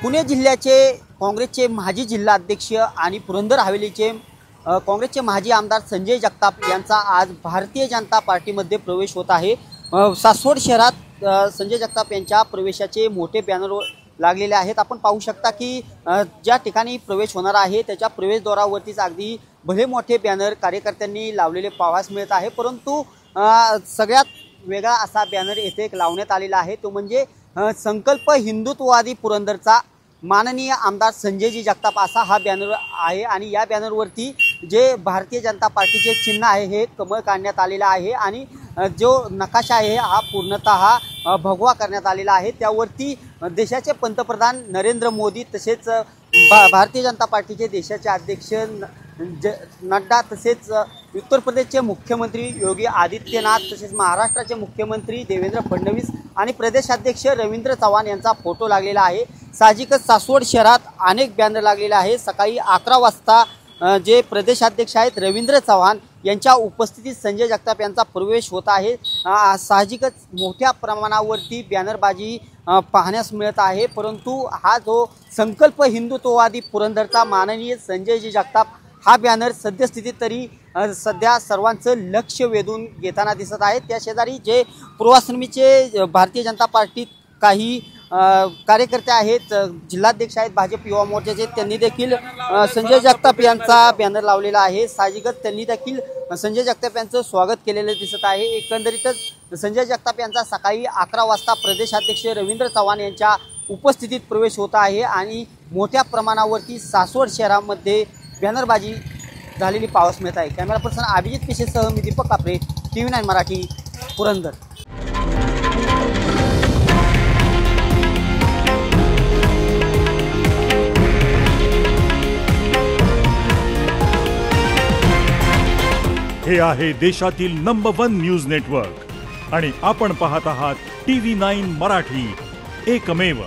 पुणे जिल्ह्याचे काँग्रेसचे माजी जिल्हाध्यक्ष आणि पुरंदर हवेलीचे काँग्रेसचे माजी आमदार संजय जगताप यांचा आज भारतीय जनता पार्टीमध्ये प्रवेश होत आहे। सासवड शहरात संजय जगताप यांच्या प्रवेशाचे मोठे बॅनर लागलेले आहेत। आपण पाहू शकता की ज्या ठिकाणी प्रवेश होणार आहे त्याच्या प्रवेशद्वारावरतीच अगदी भले मोठे बॅनर कार्यकर्त्यांनी लावलेले पाहावयास मिळत आहे। परंतु सगळ्यात वेगळा असा बॅनर येथे लावण्यात आलेला आहे, तो म्हणजे संकल्प हिंदुत्ववादी पुरंदरचा माननीय आमदार संजयजी जगताप असा हा बॅनर आहे। आणि या बॅनरवरती जे भारतीय जनता पार्टीचे चिन्ह आहे हे कमळ काढण्यात आलेला आहे आणि जो नकाशा आहे हा पूर्णतः भगवा करण्यात आलेला आहे। त्यावरती देशाचे पंतप्रधान नरेंद्र मोदी तसेच भारतीय जनता पार्टीचे देशाचे अध्यक्ष नड्डा तसेच उत्तर प्रदेशचे मुख्यमंत्री योगी आदित्यनाथ तसेच महाराष्ट्राचे मुख्यमंत्री देवेंद्र फडणवीस आणि प्रदेशाध्यक्ष रवींद्र चव्हाण यांचा फोटो लागलेला आहे। साहजिकच सासवड शहरात अनेक बॅनर लागलेले आहे। सकाळी 11 वाजता जे प्रदेशाध्यक्ष आहेत रवींद्र चव्हाण यांच्या उपस्थितीत संजय जगताप यांचा प्रवेश होत आहे। साहजिकच मोठ्या प्रमाणावरती बॅनरबाजी पाहण्यास मिळत आहे। परंतु हा जो संकल्प हिंदुत्ववादी पुरंदरचा माननीय संजयजी जगताप हा बॅनर सद्यस्थितीत तरी सध्या सर्वांचं लक्ष वेधून घेताना दिसत आहे। त्या शेजारी जे पूर्वाश्रमीचे भारतीय जनता पार्टीत काही कार्यकर्ते आहेत, जिल्हाध्यक्ष आहेत भाजप युवा मोर्चाचे, त्यांनी देखील संजय जगताप यांचा बॅनर लावलेला आहे। साहजिकच त्यांनी देखील संजय जगताप यांचं स्वागत केलेलं दिसत आहे। एकंदरीतच संजय जगताप यांचा सकाळी 11 वाजता प्रदेशाध्यक्ष रवींद्र चव्हाण यांच्या उपस्थितीत प्रवेश होत आहे आणि मोठ्या प्रमाणावरती सासवड शहरामध्ये बॅनरबाजी झालेली पाहावयास मिळत आहे। कॅमेरा पर्सन अभिजित पिशेसह मी दीपक कापरे, TV9 मराठी, पुरंदर। हे आहे देशातील नंबर 1 न्यूज नेटवर्क आणि आपण पाहत आहात TV9 मराठी, एकमेव।